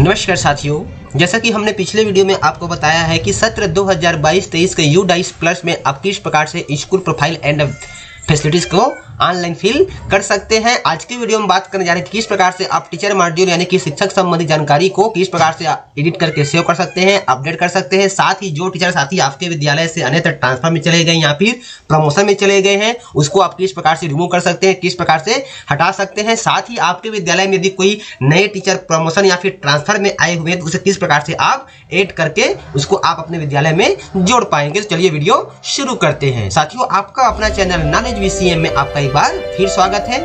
नमस्कार साथियों, जैसा कि हमने पिछले वीडियो में आपको बताया है कि सत्र 2022-23 के UDICE प्लस में आप किस प्रकार से स्कूल प्रोफाइल एंड फैसिलिटीज को ऑनलाइन फिल कर सकते हैं। आज की वीडियो में बात करने जा रहे हैं कि किस प्रकार से आप टीचर मॉड्यूल यानी कि शिक्षक संबंधी जानकारी को किस प्रकार से एडिट करके सेव कर सकते हैं, अपडेट कर सकते हैं। साथ ही जो टीचर साथी आपके विद्यालय से अन्यत्र ट्रांसफर में चले गए या फिर प्रमोशन में चले गए हैं उसको आप किस प्रकार से रिमूव कर सकते हैं, किस प्रकार से हटा सकते हैं। साथ ही आपके विद्यालय में यदि कोई नए टीचर प्रमोशन या फिर ट्रांसफर में आए हुए हैं तो उसे किस प्रकार से आप ऐड करके उसको आप अपने विद्यालय में जोड़ पाएंगे। तो चलिए वीडियो शुरू करते हैं। साथियों, आपका अपना चैनल नॉलेज VCM में आपका एक बार फिर स्वागत है।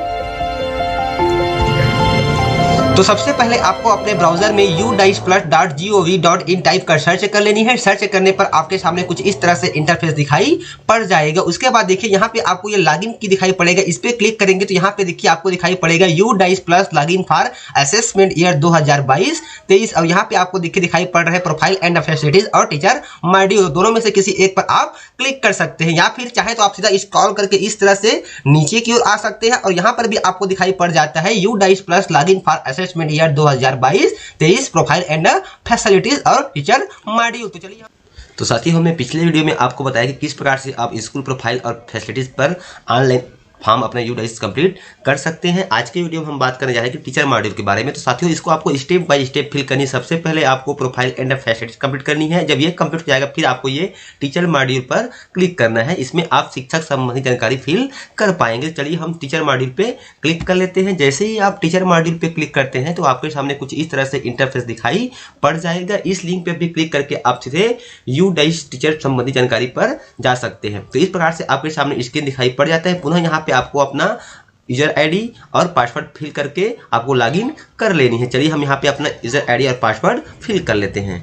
तो सबसे पहले आपको अपने ब्राउजर में udiceplus.gov.in टाइप कर सर्च कर लेनी है। सर्च करने पर आपके सामने कुछ इस तरह से इंटरफेस दिखाई पड़ जाएगा। उसके बाद देखिए यहाँ पे आपको ये लॉगिन की दिखाई पड़ेगा। इस पे क्लिक करेंगे तो यहाँ पे देखिए आपको दिखाई पड़ेगा UDICE plus login for assessment year 2022-23। अब यहाँ पे आपको दिखाई पड़ रहा है प्रोफाइल एंड फैसिलिटीज और टीचर मॉड्यूल, दोनों में से किसी एक पर आप क्लिक कर सकते हैं या फिर चाहे तो आप सीधा स्क्रॉल करके इस तरह से नीचे की ओर आ सकते हैं और यहाँ पर भी आपको दिखाई पड़ जाता है UDICE plus login for assessment year 2022-23 profile and facilities और टीचर मॉड्यूल। तो चलिए, तो साथियों, हमने पिछले वीडियो में आपको बताया कि किस प्रकार से आप स्कूल प्रोफाइल और फैसिलिटीज पर ऑनलाइन फॉर्म अपना UDICE कंप्लीट कर सकते हैं। आज के वीडियो में हम बात करने जा रहे हैं कि टीचर मॉड्यूल के बारे में। तो साथियों, इसको आपको स्टेप बाय स्टेप फिल करनी है। सबसे पहले आपको प्रोफाइल एंड फैसिलिटीज कंप्लीट करनी है। जब ये कंप्लीट हो जाएगा फिर आपको ये टीचर मॉड्यूल पर क्लिक करना है। इसमें आप शिक्षक संबंधी जानकारी फिल कर पाएंगे। चलिए हम टीचर मॉड्यूल पे क्लिक कर लेते हैं। जैसे ही आप टीचर मॉड्यूल पे क्लिक करते हैं तो आपके सामने कुछ इस तरह से इंटरफेस दिखाई पड़ जाएगा। इस लिंक पे भी क्लिक करके आप सीधे UDICE टीचर संबंधी जानकारी पर जा सकते हैं। तो इस प्रकार से आपके सामने स्क्रीन दिखाई पड़ जाता है। पुनः यहाँ पे आपको अपना यूजर ID और पासवर्ड फिल करके आपको लॉगिन कर लेनी है। चलिए हम यहाँ पे अपना यूजर ID और पासवर्ड फिल कर लेते हैं।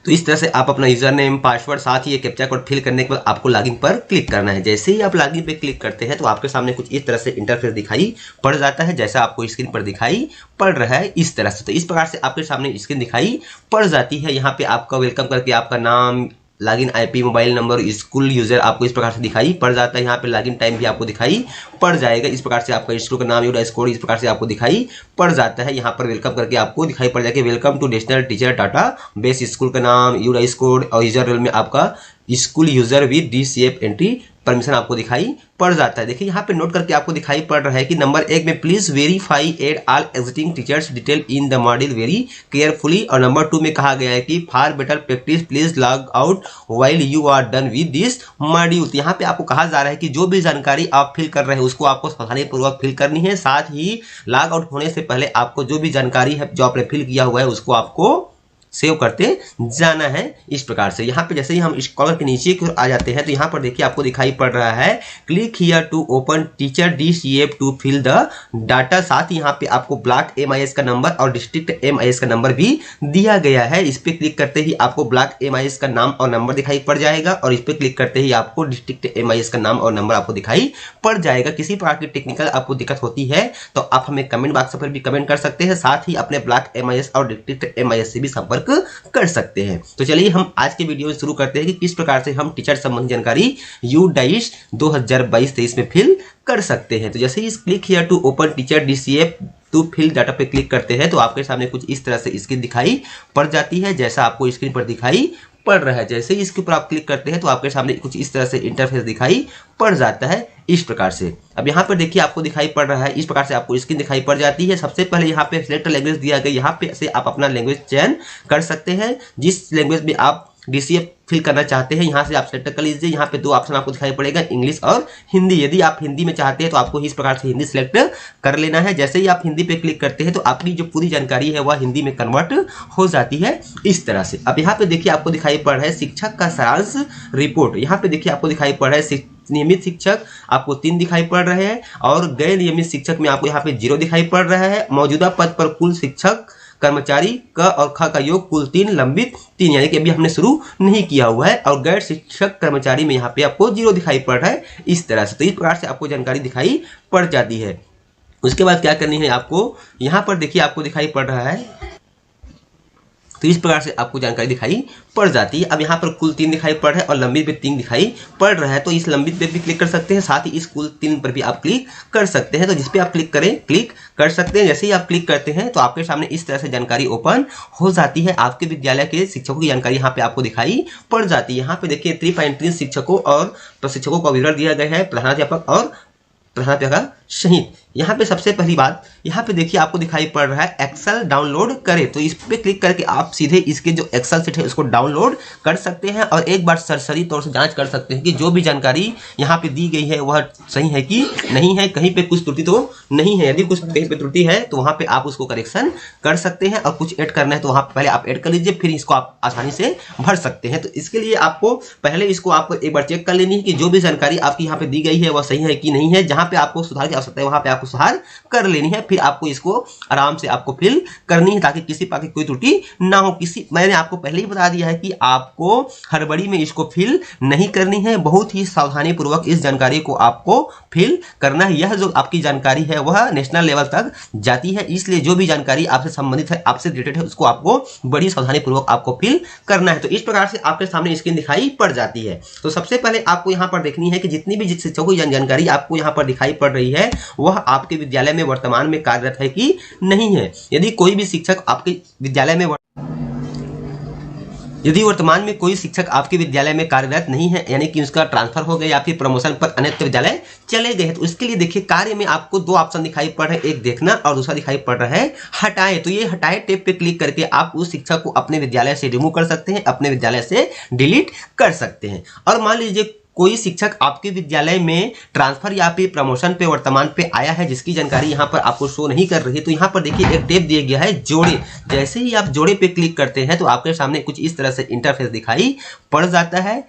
तो इस तरह से आप अपना यूजर नेम, पासवर्ड, साथ ही ये कैप्चा कोड फिल करने के बाद आपको लॉगिन पर क्लिक करना है। जैसे ही आप लॉगिन पे क्लिक करते हैं तो आपके सामने कुछ इस तरह से इंटरफेस दिखाई पड़ जाता है, जैसा आपको स्क्रीन पर दिखाई पड़ रहा है इस तरह से। तो इस प्रकार से आपके सामने स्क्रीन दिखाई पड़ जाती है। यहाँ पे आपका वेलकम करके आपका नाम, login IP, mobile number, school user आपको इस प्रकार से दिखाई पड़ जाता है। यहाँ पे लॉगिन टाइम भी आपको दिखाई पड़ जाएगा। इस प्रकार से आपका स्कूल का नाम, UDICE कोड इस प्रकार से आपको दिखाई पड़ जाता है। यहाँ पर वेलकम करके आपको दिखाई पड़ जाएगा welcome to national teacher database, school का नाम, UDICE कोड और यूजर रोल में आपका school user with DCF entry permission आपको दिखाई पड़ जाता है। देखिए यहाँ पे नोट करके आपको दिखाई पड़ रहा है कि नंबर 1 में please verify add all existing teachers detail in the module very carefully, और नंबर 2 में कहा गया है कि for better practice please log out while you are done with this module. तो यहाँ पे आपको कहा जा रहा है कि जो भी जानकारी आप फिल कर रहे हैं उसको आपको सावधानीपूर्वक फिल करनी है। साथ ही लॉग आउट होने से पहले आपको जो भी जानकारी है जो आपने फिल किया हुआ है उसको आपको सेव करते जाना है इस प्रकार से। यहाँ पे जैसे ही हम स्क्रॉल के नीचे की ओर आ जाते हैं तो यहाँ पर देखिए आपको दिखाई पड़ रहा है click here to open teacher DCF to fill the data. साथ ही यहाँ पे आपको ब्लॉक MIS का नंबर और डिस्ट्रिक्ट MIS का नंबर भी दिया गया है। इस पे क्लिक करते ही आपको ब्लॉक MIS का नाम और नंबर दिखाई पड़ जाएगा और इस पे क्लिक करते ही आपको डिस्ट्रिक्ट MIS का नाम और नंबर आपको दिखाई पड़ जाएगा। किसी प्रकार की टेक्निकल आपको दिक्कत होती है तो आप हमें कमेंट बॉक्स पर भी कमेंट कर सकते हैं। साथ ही अपने ब्लॉक MIS और डिस्ट्रिक्ट MIS से भी संपर्क कर सकते हैं। तो चलिए हम आज के वीडियो में शुरू करते हैं कि किस प्रकार से हम टीचर संबंधी जानकारी UDICE 2022-23 में फिल कर सकते हैं। तो जैसे ही click here to open teacher DCF to fill data पे क्लिक करते हैं तो आपके सामने कुछ इस तरह से स्क्रीन दिखाई पड़ जाती है, जैसा आपको स्क्रीन पर दिखाई पड़ रहा है। जैसे ही इसके ऊपर आप क्लिक करते हैं तो आपके सामने कुछ इस तरह से इंटरफेस दिखाई पड़ जाता है इस प्रकार से। अब यहाँ पर देखिए आपको दिखाई पड़ रहा है इस प्रकार से आपको स्क्रीन दिखाई पड़ जाती है। सबसे पहले यहाँ पे सिलेक्ट लैंग्वेज दिया गया, यहाँ पे से आप अपना लैंग्वेज चयन कर सकते हैं। जिस लैंग्वेज में आप DCF फिल करना चाहते हैं यहाँ से आप सेलेक्ट कर लीजिए। यहाँ पे 2 ऑप्शन आपको दिखाई पड़ेगा, इंग्लिश और हिंदी। यदि आप हिंदी में चाहते हैं तो आपको इस प्रकार से हिंदी सिलेक्ट कर लेना है। जैसे ही आप हिंदी पे क्लिक करते हैं तो आपकी जो पूरी जानकारी है वह हिंदी में कन्वर्ट हो जाती है इस तरह से। अब यहाँ पे देखिए आपको दिखाई पड़ रहा है शिक्षक का सारांश रिपोर्ट। यहाँ पे देखिए आपको दिखाई पड़ रहा है नियमित शिक्षक आपको 3 दिखाई पड़ रहे हैं और गैर नियमित शिक्षक में आपको यहाँ पे 0 दिखाई पड़ रहा है। मौजूदा पद पर कुल शिक्षक कर्मचारी क और ख का योग कुल 3, लंबित 3, यानी कि अभी हमने शुरू नहीं किया हुआ है। और गैर शिक्षक कर्मचारी में यहाँ पे आपको 0 दिखाई पड़ रहा है इस तरह से। तो इस प्रकार से आपको जानकारी दिखाई पड़ जाती है। उसके बाद क्या करनी है आपको, यहाँ पर देखिए आपको दिखाई पड़ रहा है तो इस प्रकार से आपको जानकारी दिखाई पड़ जाती है। अब यहाँ पर कुल 3 दिखाई पड़ रहा है और लंबित पे 3 दिखाई पड़ रहा है, तो इस लंबित पे भी क्लिक कर सकते हैं, साथ ही इस कुल 3 पर भी आप क्लिक कर सकते हैं। तो जिस पे आप क्लिक करें क्लिक कर सकते हैं। जैसे ही आप क्लिक करते हैं तो आपके सामने इस तरह से जानकारी ओपन हो जाती है। आपके विद्यालय के शिक्षकों की जानकारी यहाँ पे आपको दिखाई पड़ जाती है। यहाँ पे देखिए 3.3 शिक्षकों और प्रशिक्षकों का विवरण दिया गया है, प्रधानाध्यापक और प्रधानाध्यापिका सहित। यहाँ पे सबसे पहली बात, यहाँ पे देखिए आपको दिखाई पड़ रहा है एक्सेल डाउनलोड करें, तो इस पे क्लिक करके आप सीधे इसके जो एक्सेल शीट है उसको डाउनलोड कर सकते हैं और एक बार सरसरी तौर से जांच कर सकते हैं कि जो भी जानकारी यहाँ पे दी गई है वह सही है कि नहीं है, कहीं पे कुछ त्रुटि तो नहीं है। यदि कुछ कहीं पे त्रुटि है तो वहाँ पे आप उसको करेक्शन कर सकते हैं और कुछ ऐड करना है तो वहाँ पहले आप ऐड कर लीजिए, फिर इसको आप आसानी से भर सकते हैं। तो इसके लिए आपको पहले इसको आपको एक बार चेक कर लेनी है कि जो भी जानकारी आपकी यहाँ पे दी गई है वह सही है कि नहीं है। जहाँ पे आपको सुधार की आवश्यकता है वहाँ पे आपको सुधार कर लेनी है, फिर आपको इसको आराम से आपको फिल करनी है ताकि किसी प्रकार की कोई त्रुटि ना हो। मैंने आपको पहले ही बता दिया है कि आपको हड़बड़ी में इसको फिल नहीं करनी है, बहुत ही सावधानी पूर्वक इस जानकारी को आपको फिल करना है। यह जो आपकी जानकारी है वह नेशनल लेवल तक जाती है, इसलिए जो भी जानकारी आपसे संबंधित है, आपसे रिलेटेड है, उसको आपको बड़ी सावधानी पूर्वक आपको फिल करना है। तो इस प्रकार से आपके सामने स्क्रीन दिखाई पड़ जाती है। तो सबसे पहले आपको यहाँ पर देखनी है कि जितनी भी शिक्षकों की जानकारी आपको यहाँ पर दिखाई पड़ रही है वह आपके विद्यालय में वर्तमान में कार्यरत है कि नहीं है। यदि कोई भी शिक्षक आपके विद्यालय में यदि वर्तमान में कोई शिक्षक आपके विद्यालय में कार्यरत नहीं है, यानी कि उसका ट्रांसफर हो गया या फिर प्रमोशन पर अन्य विद्यालय चले गए हैं, तो इसके लिए देखिए कार्य में आपको 2 ऑप्शन दिखाई पड़ रहे हैं, एक देखना और दूसरा दिखाई पड़ रहा है हटाएं। तो ये हटाएं टैब पे क्लिक करके आप उस शिक्षक को अपने विद्यालय से रिमूव कर सकते हैं, अपने विद्यालय से डिलीट कर सकते हैं। और मान लीजिए कोई शिक्षक आपके विद्यालय में ट्रांसफर या फिर प्रमोशन पे वर्तमान पे आया है जिसकी जानकारी यहाँ पर आपको शो नहीं कर रही है, तो यहाँ पर देखिए एक टैब दिया गया है जोड़े। जैसे ही आप जोड़े पे क्लिक करते हैं तो आपके सामने कुछ इस तरह से इंटरफेस दिखाई पड़ जाता है।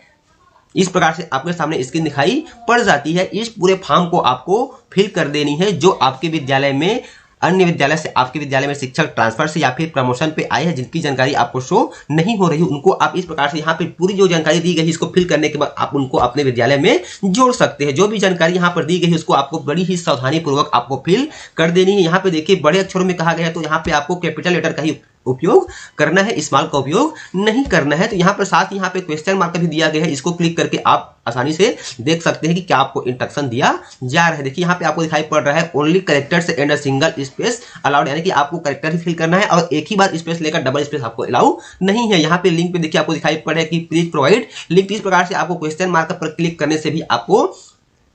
इस प्रकार से आपके सामने स्क्रीन दिखाई पड़ जाती है। इस पूरे फॉर्म को आपको फिल कर देनी है। जो आपके विद्यालय में अन्य विद्यालय से आपके विद्यालय में शिक्षक ट्रांसफर से या फिर प्रमोशन पे आए हैं जिनकी जानकारी आपको शो नहीं हो रही, उनको आप इस प्रकार से यहाँ पे पूरी जो जानकारी दी गई इसको फिल करने के बाद आप उनको अपने विद्यालय में जोड़ सकते हैं। जो भी जानकारी यहाँ पर दी गई है उसको आपको बड़ी ही सावधानी पूर्वक आपको फिल कर देनी है। यहाँ पे देखिए बड़े अक्षरों में कहा गया है तो यहाँ पे आपको कैपिटल लेटर का ही उपयोग करना है, स्मॉल का उपयोग नहीं करना है। तो यहाँ पर साथ यहाँ पे क्वेश्चन मार्क भी दिया गया है, इसको क्लिक करके आप आसानी से देख सकते हैं कि क्या आपको इंस्ट्रक्शन दिया जा रहा है। देखिए यहाँ पे आपको दिखाई पड़ रहा है only characters and a single space allowed, यानी कि आपको करेक्टर ही फिल करना है और एक ही बार स्पेस लेकर डबल स्पेस आपको अलाउ नहीं है। यहाँ पे लिंक पे देखिए आपको दिखाई पड़ रहा है कि प्लीज प्रोवाइड लिंक। इस प्रकार से आपको क्वेश्चन मार्क पर क्लिक करने से भी आपको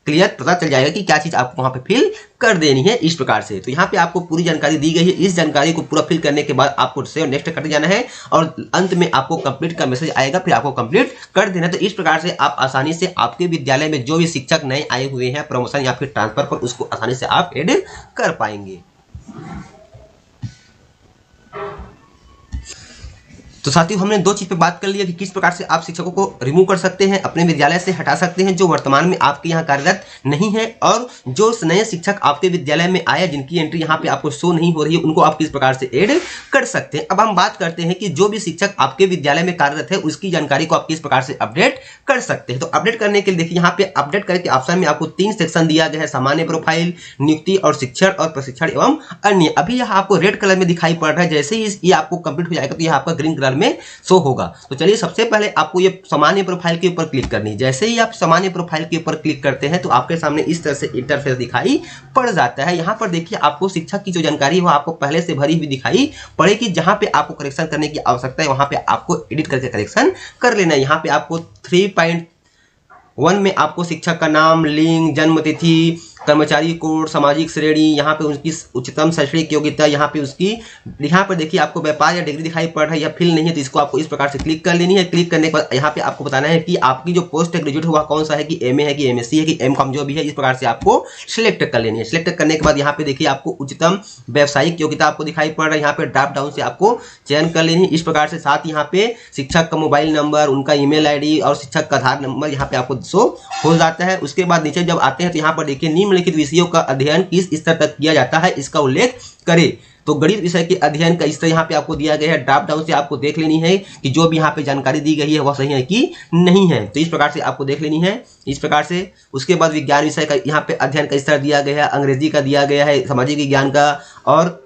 क्लियर पता चल जाएगा कि क्या चीज आपको वहां पे फिल कर देनी है इस प्रकार से। तो यहाँ पे आपको पूरी जानकारी दी गई है। इस जानकारी को पूरा फिल करने के बाद आपको सेव नेक्स्ट करते जाना है और अंत में आपको कंप्लीट का मैसेज आएगा, फिर आपको कंप्लीट कर देना है। तो इस प्रकार से आप आसानी से आपके विद्यालय में जो भी शिक्षक नए आए हुए हैं प्रमोशन या फिर ट्रांसफर पर, उसको आसानी से आप ऐड कर पाएंगे। तो साथियों हमने 2 चीज पे बात कर लिया कि किस प्रकार से आप शिक्षकों को रिमूव कर सकते हैं, अपने विद्यालय से हटा सकते हैं जो वर्तमान में आपके यहाँ कार्यरत नहीं है, और जो नए शिक्षक आपके विद्यालय में आए जिनकी एंट्री यहाँ पे आपको शो नहीं हो रही है उनको आप किस प्रकार से ऐड कर सकते हैं। अब हम बात करते हैं कि जो भी शिक्षक आपके विद्यालय में कार्यरत है उसकी जानकारी को आप किस प्रकार से अपडेट कर सकते हैं। तो अपडेट करने के लिए देखिए यहाँ पे अपडेट करके ऑप्शन में आपको 3 सेक्शन दिया गया है, सामान्य प्रोफाइल, नियुक्ति और शिक्षण और प्रशिक्षण एवं अन्य। अभी यह आपको रेड कलर में दिखाई पड़ रहा है, जैसे ही ये आपको कंप्लीट हो जाएगा तो यह आपका ग्रीन कलर में शो होगा। तो चलिए सबसे पहले आपको ये सामान्य प्रोफाइल के ऊपर क्लिक करनी है। जैसे ही आप सामान्य प्रोफाइल के ऊपर क्लिक करते हैं तो आपके सामने इस तरह से इंटरफेस दिखाई पड़ जाता है। यहाँ पर देखिए आपको शिक्षक की जो जानकारी है वो आपको पहले से भरी हुई दिखाई पड़ेगी। जहां पे आपको करेक्शन करने की आवश्यकता है वहां पे आपको एडिट करके करेक्शन कर लेना है। यहाँ पे आपको 3.1 में आपको शिक्षक का नाम, लिंग, जन्म तिथि, कर्मचारी कोड, सामाजिक श्रेणी, यहाँ पे उनकी उच्चतम शैक्षणिक योग्यता, यहाँ पे उसकी, यहाँ पर देखिए आपको व्यापार या डिग्री दिखाई पड़ रहा है, यह फिल नहीं है तो इसको आपको इस प्रकार से क्लिक कर लेनी है। क्लिक करने के बाद यहाँ पे आपको बताना है कि आपकी जो पोस्ट ग्रेजुएट हुआ कौन सा है, कि एमए है कि एमएससी है कि एमकॉम, जो भी है इस प्रकार से आपको सिलेक्ट कर लेनी है। सिलेक्ट करने के बाद यहाँ पे देखिए आपको उच्चतम व्यावसायिक योग्यता आपको दिखाई पड़ रहा है, यहाँ पे ड्रॉप डाउन से आपको चयन कर लेनी है इस प्रकार से। साथ यहाँ पे शिक्षक का मोबाइल नंबर, उनका ईमेल आईडी और शिक्षक का आधार नंबर यहाँ पे आपको शो हो जाता है। उसके बाद नीचे जब आते हैं तो यहाँ पर देखिए निम्नलिखित विषयों का अध्ययन किस स्तर तक किया जाता है इसका उल्लेख करें। तो गणित विषय के अध्ययन का स्तर यहाँ पे आपको दिया गया है। ड्रॉप डाउन से आपको देख लेनी है कि जो भी यहाँ पे जानकारी दी गई है वह सही है कि नहीं है, तो इस प्रकार से आपको देख लेनी है इस प्रकार से। उसके बाद विज्ञान विषय का यहाँ पे अध्ययन का स्तर दिया गया है, अंग्रेजी का दिया गया है, सामाजिक विज्ञान का और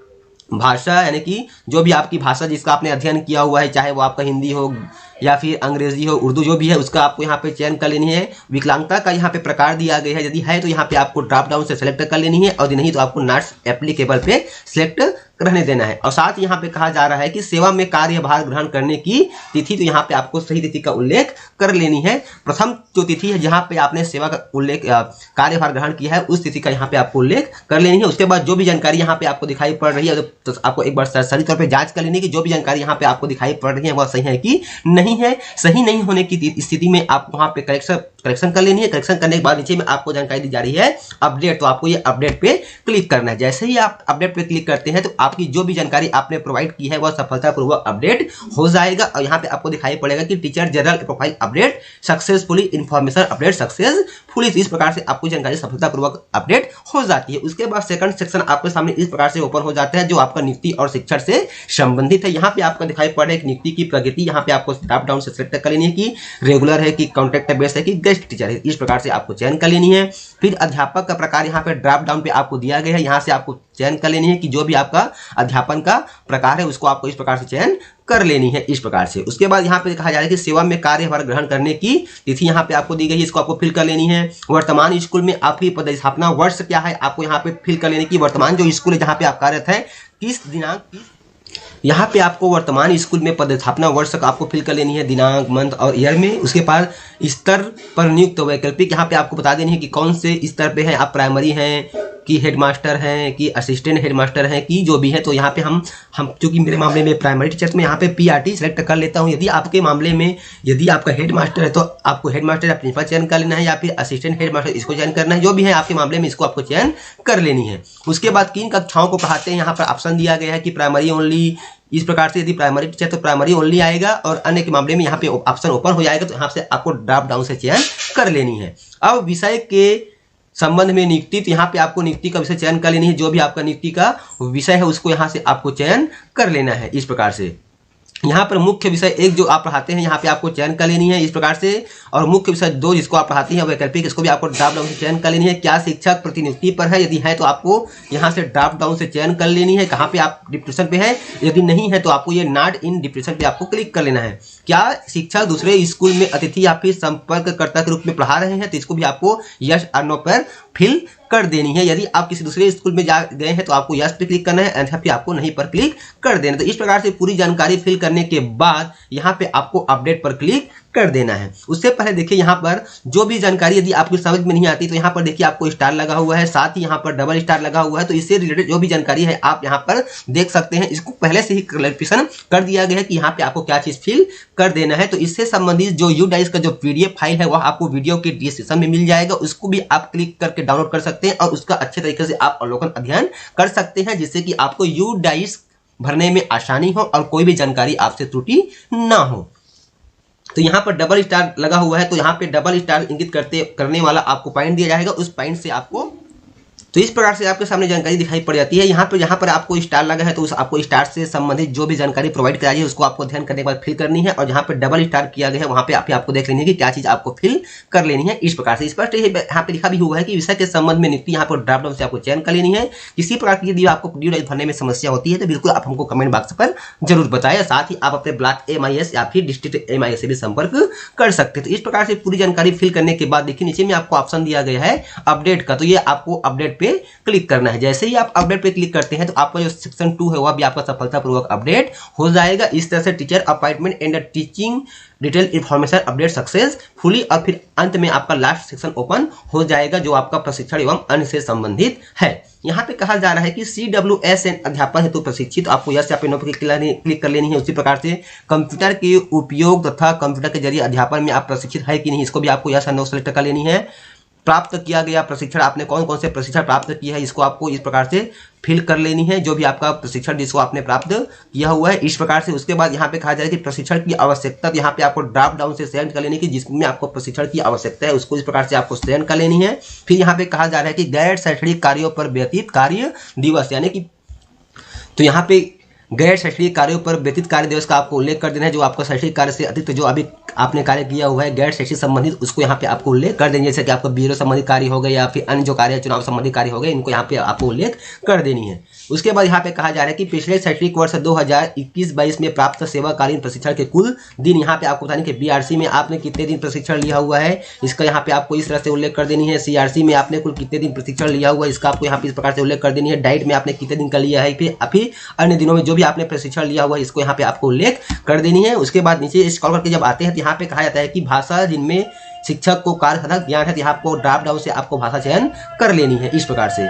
भाषा यानी कि जो भी आपकी भाषा जिसका आपने अध्ययन किया हुआ है, चाहे वो आपका हिंदी हो या फिर अंग्रेजी हो, उर्दू जो भी है, उसका आपको यहाँ पे चयन कर लेनी है। विकलांगता का यहाँ पे प्रकार दिया गया है, यदि है तो यहाँ पे आपको ड्रॉप डाउन से सेलेक्ट कर लेनी है, और यदि नहीं तो आपको नॉट एप्लीकेबल पे सिलेक्ट रहने देना है। और साथ यहाँ पे कहा जा रहा है कि सेवा में कार्यभार ग्रहण करने की तिथि, तो यहाँ पे आपको सही तिथि का उल्लेख कर लेनी है। प्रथम जो तिथि है जहाँ पे आपने सेवा का उल्लेख कार्यभार ग्रहण किया है, उस तिथि का यहाँ पे आपको उल्लेख कर लेनी है। उसके बाद जो भी जानकारी यहाँ पे आपको दिखाई पड़ रही है, तो आपको एक बार सही तौर पर जांच कर लेनी है कि जो भी जानकारी यहाँ पे आपको दिखाई पड़ रही है वह सही है कि नहीं है। सही नहीं होने की स्थिति में आप वहाँ पे करेक्शन कर लेनी है। करेक्शन करने के बाद नीचे में आपको जानकारी दी जा रही है अपडेट, तो आपको ये अपडेट पे क्लिक करना है। जैसे ही आप अपडेट पे क्लिक करते हैं तो आपकी जो भी जानकारी आपने प्रोवाइड की है वह सफलतापूर्वक अपडेट हो जाएगा, और यहाँ पे आपको दिखाई पड़ेगा कि teacher general profile update successfully, information update successfully. इस प्रकार से आपको जानकारी सफलतापूर्वक अपडेट हो जाती है। उसके बाद सेकंड सेक्शन आपके सामने इस प्रकार से ओपन हो जाता है, जो आपका नियुक्ति और शिक्षण से संबंधित है। यहाँ पे आपको दिखाई पड़ रहा है नियुक्ति की प्रगति, यहाँ पे आपको ड्रॉप डाउन से सिलेक्ट कर लेनी है कि रेगुलर है कि कॉन्ट्रैक्ट बेस है कि गेस्ट टीचर है, इस प्रकार से आपको चयन कर लेनी है। फिर अध्यापक का प्रकार यहाँ पे ड्रॉप डाउन पे आपको दिया गया है, यहाँ से आपको चयन कर लेनी है कि जो भी आपका अध्यापन का प्रकार है उसको आपको इस प्रकार से चयन कर लेनी है, इस प्रकार से। उसके बाद यहाँ पे कहा जा रहा है कि सेवा में कार्यभार ग्रहण करने की तिथि यहाँ पे आपको दी गई है, इसको आपको फिल कर लेनी है। वर्तमान स्कूल में आपकी पदस्थापना वर्ष क्या है, आपको यहाँ पे फिल कर लेने की वर्तमान जो स्कूल है जहाँ पे आप कार्यरत है किस दिनांक, यहाँ पे आपको वर्तमान स्कूल में पदस्थापना वर्ष का आपको फिल कर लेनी है, दिनांक, मंथ और ईयर में। उसके बाद स्तर पर नियुक्त वैकल्पिक यहाँ पे आपको बता देनी है कि कौन से स्तर पे हैं आप, प्राइमरी हैं कि हेडमास्टर हैं कि असिस्टेंट हेडमास्टर हैं कि जो भी है। तो यहाँ पे हम चूंकि मेरे मामले में प्राइमरी टीचर में यहाँ पे पीआरटी सेलेक्ट कर लेता हूँ। यदि आपके मामले में यदि आपका हेडमास्टर है तो आपको हेडमास्टर या प्रिंसिपल चयन कर लेना है, या फिर असिस्टेंट हेडमास्टर इसको चयन करना है, जो भी है आपके मामले में इसको आपको चयन कर लेनी है। उसके बाद किन कक्षाओं को पढ़ाते हैं, यहाँ पर ऑप्शन दिया गया है कि प्राइमरी ओनली, इस प्रकार से। यदि प्राइमरी टीचर तो प्राइमरी ओनली आएगा, और अन्य के मामले में यहाँ पे ऑप्शन ओपन हो जाएगा, तो यहाँ से आपको ड्रॉप डाउन से चयन कर लेनी है। अब विषय के संबंध में नियुक्ति, तो यहाँ पे आपको नियुक्ति का विषय चयन कर लेनी है, जो भी आपका नियुक्ति का विषय है उसको यहाँ से आपको चयन कर लेना है, इस प्रकार से। यहाँ पर मुख्य विषय एक जो आप पढ़ाते हैं यहाँ पे आपको चयन कर लेनी है, इस प्रकार से। और मुख्य विषय दो जिसको आप पढ़ाती हैं वैकल्पिक, इसको भी आपको ड्रॉप डाउन से चयन कर लेनी है। क्या शिक्षक प्रतिनियुक्ति पर है, यदि है तो आपको यहाँ से ड्रॉप डाउन से चयन कर लेनी है कहाँ पे आप डिप्रेशन पे है, यदि नहीं है तो आपको ये नॉट इन डिप्रेशन पे आपको क्लिक कर लेना है। क्या शिक्षक दूसरे स्कूल में अतिथि या फिर संपर्ककर्ता के रूप में पढ़ा रहे हैं, तो इसको भी आपको यस और नो पर फिल कर देनी है। यदि आप किसी दूसरे स्कूल में जा गए हैं तो आपको यस पे क्लिक करना है, अन्यथा फिर आपको नहीं पर क्लिक कर देना। तो इस प्रकार से पूरी जानकारी फिल करने के बाद यहाँ पे आपको अपडेट पर क्लिक कर देना है। उससे पहले देखिए यहाँ पर जो भी जानकारी यदि आपको समझ में नहीं आती तो यहाँ पर देखिए आपको स्टार लगा हुआ है, साथ ही यहाँ पर डबल स्टार लगा हुआ है, तो इससे रिलेटेड जो भी जानकारी है आप यहाँ पर देख सकते हैं। इसको पहले से ही क्लैरिफिकेशन कर दिया गया है कि यहाँ पे आपको क्या चीज फिल कर देना है। तो इससे संबंधित जो UDICE का जो PDF फाइल है वह आपको वीडियो के डिस्क्रिप्शन में मिल जाएगा, उसको भी आप क्लिक करके डाउनलोड कर सकते हैं और उसका अच्छे तरीके से आप अवलोकन अध्ययन कर सकते हैं, जिससे कि आपको UDICE भरने में आसानी हो और कोई भी जानकारी आपसे त्रुटि ना हो। तो यहाँ पर डबल स्टार लगा हुआ है, तो यहाँ पे डबल स्टार इंगित करने वाला आपको पॉइंट दिया जाएगा, उस पॉइंट से आपको, तो इस प्रकार से आपके सामने जानकारी दिखाई पड़ जाती है। यहाँ पर आपको स्टार लगा है तो आपको स्टार से संबंधित जो भी जानकारी प्रोवाइड कराई है उसको आपको ध्यान करने के बाद फिल करनी है, और जहाँ पे डबल स्टार किया गया है वहाँ पे आपको देख लेनी है कि क्या चीज आपको फिल कर लेनी है। इस प्रकार से स्पष्ट यहाँ पे लिखा भी हुआ है कि विषय के संबंध में नियुक्ति यहाँ पर ड्रॉप डाउन से आपको चयन कर लेनी है। किसी प्रकार की यदि आपको UDICE भरने में समस्या होती है तो बिल्कुल आप हमको कमेंट बॉक्स पर जरूर बताएं, साथ ही आप अपने ब्लॉक MIS या फिर डिस्ट्रिक्ट MIS से भी संपर्क कर सकते हैं। तो इस प्रकार से पूरी जानकारी फिल करने के बाद देखिए नीचे में आपको ऑप्शन दिया गया है अपडेट का, तो ये आपको अपडेट पे क्लिक करना है। जैसे ही आप अपडेट पे क्लिक करते हैं तो आपका जो सेक्शन 2 है वह भी आपका सफलतापूर्वक अपडेट हो जाएगा। इस तरह से teacher appointment and teaching detail information update successfully, और फिर अंत में आपका लास्ट सेक्शन ओपन हो जाएगा जो आपका प्रशिक्षण एवं अन्य से संबंधित है। यहाँ पे कहा जा रहा है कि CWSN अध्यापन हेतु प्रशिक्षित, आपको यस या नो पे क्लिक कर लेनी है। उसी प्रकार से कंप्यूटर के उपयोग तथा कंप्यूटर के जरिए अध्यापन में आप प्रशिक्षित है कि नहीं, इसको भी आपको यस और नो सेलेक्ट कर लेनी है। प्राप्त किया गया प्रशिक्षण, आपने कौन कौन से प्रशिक्षण प्राप्त किया है इसको आपको इस प्रकार से फिल कर लेनी है, जो भी आपका प्रशिक्षण जिसको आपने प्राप्त किया हुआ है, इस प्रकार से। उसके बाद यहाँ पे कहा जाए कि प्रशिक्षण की आवश्यकता, तो यहाँ पे आपको ड्रॉप डाउन से सेलेक्ट कर लेनी है जिसमें आपको प्रशिक्षण की आवश्यकता है उसको इस प्रकार से आपको सेलेक्ट कर लेनी है। फिर यहाँ पे कहा जा रहा है कि गैर शैक्षणिक कार्यों पर व्यतीत कार्य दिवस, यानी कि तो यहाँ पे गैर शैक्षणिक कार्यों पर व्यतीत कार्य दिवस का आपको उल्लेख कर देना है। जो आपका शैक्षणिक कार्य से अतिरिक्त जो अभी आपने कार्य किया हुआ है गैर शैक्षिक संबंधित, उसको यहाँ पे आपको उल्लेख कर देंगे। जैसे कि आपका ब्यूरो संबंधित कार्य हो गए या फिर अन्य जो कार्य चुनाव संबंधित कार्य हो गए, इनको यहाँ पे आपको उल्लेख कर देनी है। उसके बाद यहाँ पे कहा जा रहा है कि पिछले शैक्षणिक वर्ष 2021-22 में प्राप्त सेवाकालीन प्रशिक्षण के कुल दिन यहाँ पे आपको बताने कि बीआरसी में आपने कितने दिन प्रशिक्षण लिया हुआ है, इसका यहाँ पे आपको इस तरह से उल्लेख कर देनी है। सीआरसी में आपने कुल कितने दिन प्रशिक्षण लिया हुआ है, इसका आपको यहाँ पे इस प्रकार से उल्लेख कर देनी है। डाइट में आपने कितने दिन का लिया है, फिर अन्य दिनों में जो भी आपने प्रशिक्षण लिया हुआ है, इसको यहाँ पे आपको उल्लेख कर देनी है। उसके बाद नीचे स्क्रॉल करके जब आते हैं तो यहाँ पे कहा जाता है कि भाषा जिनमें शिक्षक को कार्यसाधक ज्ञान है, तो यहाँ आपको ड्रॉप डाउन से आपको भाषा चयन कर लेनी है इस प्रकार से।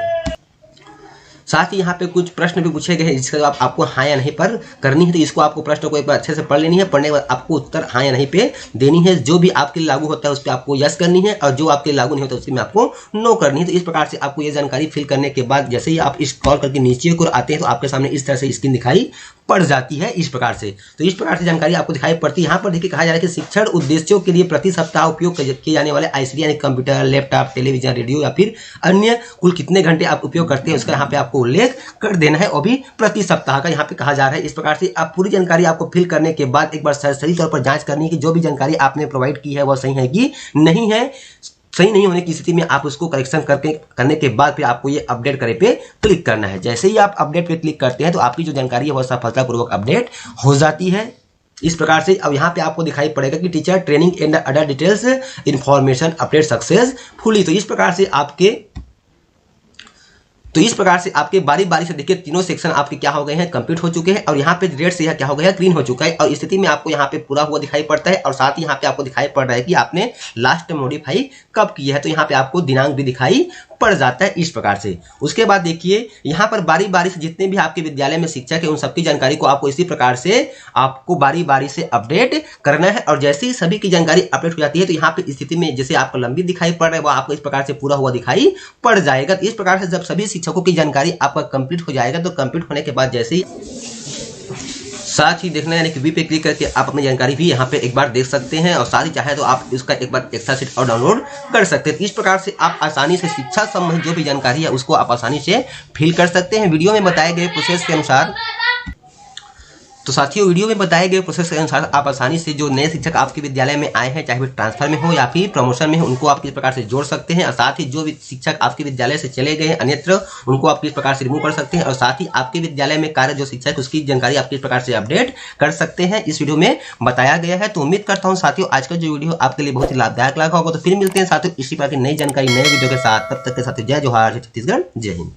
साथ ही यहाँ पे कुछ प्रश्न भी पूछे गए हैं जिसका जवाब आपको हाँ या नहीं पर करनी है, तो इसको आपको प्रश्न को एक बार अच्छे से पढ़ लेनी है। पढ़ने के बाद आपको उत्तर हाँ या नहीं पे देनी है। जो भी आपके लिए लागू होता है उस पर आपको यस करनी है और जो आपके लिए लागू नहीं होता उसमें आपको नो करनी है। तो इस प्रकार से आपको ये जानकारी फिल करने के बाद जैसे ही आप स्क्रॉल करके नीचे को आते हैं तो आपके सामने इस तरह से स्क्रीन दिखाई पड़ जाती है इस प्रकार से। तो इस प्रकार से जानकारी आपको दिखाई पड़ती है। यहाँ पर देखिए कहा जा रहा है कि शिक्षण उद्देश्यों के लिए प्रति सप्ताह उपयोग किए जाने वाले आईसीटी यानी कंप्यूटर, लैपटॉप, टेलीविजन, रेडियो या फिर अन्य कुल कितने घंटे आप उपयोग करते हैं उसका यहाँ पे आपको उल्लेख कर देना है, और भी प्रति सप्ताह का यहाँ पे कहा जा रहा है। इस प्रकार से आप पूरी जानकारी आपको फिल करने के बाद एक बार सही तौर पर जांच करनी है कि जो भी जानकारी आपने प्रोवाइड की है वह सही है कि नहीं है। सही नहीं होने की स्थिति में आप उसको करेक्शन करने के बाद फिर आपको ये अपडेट करे पे क्लिक करना है। जैसे ही आप अपडेट पे क्लिक करते हैं तो आपकी जो जानकारी है वह सफलतापूर्वक अपडेट हो जाती है इस प्रकार से। अब यहाँ पे आपको दिखाई पड़ेगा कि teacher training and other details information update successfully. तो इस प्रकार से आपके बारी बारी से देखिए तीनों सेक्शन आपके क्या हो गए हैं, कंप्लीट हो चुके हैं। और यहाँ पे रेड से यह क्या हो गया है, ग्रीन हो चुका है। और इस स्थिति में आपको यहाँ पे पूरा हुआ दिखाई पड़ता है और साथ ही यहाँ पे आपको दिखाई पड़ रहा है कि आपने लास्ट मॉडिफाई कब किया है। तो यहाँ पे आपको दिनांक भी दिखाई पड़ जाता है इस प्रकार से। उसके बाद देखिए यहाँ पर बारी बारी से जितने भी आपके विद्यालय में शिक्षक है उन सबकी जानकारी को आपको इसी प्रकार से आपको बारी बारी से अपडेट करना है। और जैसे ही सभी की जानकारी अपडेट हो जाती है तो यहाँ पे स्थिति में जैसे आपको लंबी दिखाई पड़ रहा है वो आपको इस प्रकार से पूरा हुआ दिखाई पड़ जाएगा। तो इस प्रकार से जब सभी शिक्षकों की जानकारी आपका कंप्लीट हो जाएगा तो कंप्लीट होने के बाद जैसे ही साथ ही देखना यानी कि वी पे क्लिक करके आप अपनी जानकारी भी यहाँ पे एक बार देख सकते हैं और साथ ही चाहे तो आप इसका एक बार एक्स्ट्रा शीट और डाउनलोड कर सकते हैं। इस प्रकार से आप आसानी से शिक्षा संबंधी जो भी जानकारी है उसको आप आसानी से फिल कर सकते हैं वीडियो में बताए गए प्रोसेस के अनुसार। तो साथियों वीडियो में बताए गए प्रोसेस के अनुसार आप आसानी से जो नए शिक्षक आपके विद्यालय में आए हैं चाहे वो ट्रांसफर में हो या फिर प्रमोशन में हो उनको आप किस प्रकार से जोड़ सकते हैं। और साथ ही जो भी शिक्षक आपके विद्यालय से चले गए हैं अन्यत्र उनको आप किस प्रकार से रिमूव कर सकते हैं। और साथ ही आपके विद्यालय में कार्य जो शिक्षक उसकी जानकारी आप किस प्रकार से अपडेट कर सकते हैं इस वीडियो में बताया गया है। तो उम्मीद करता हूँ साथियों आज का जो वीडियो आपके लिए बहुत ही लाभदायक लगा होगा। तो फिर मिलते हैं साथियों इसी प्रकार की नई जानकारी नए वीडियो के साथ। तब तक के साथ जय जोहार, जय छत्तीसगढ़, जय हिंद।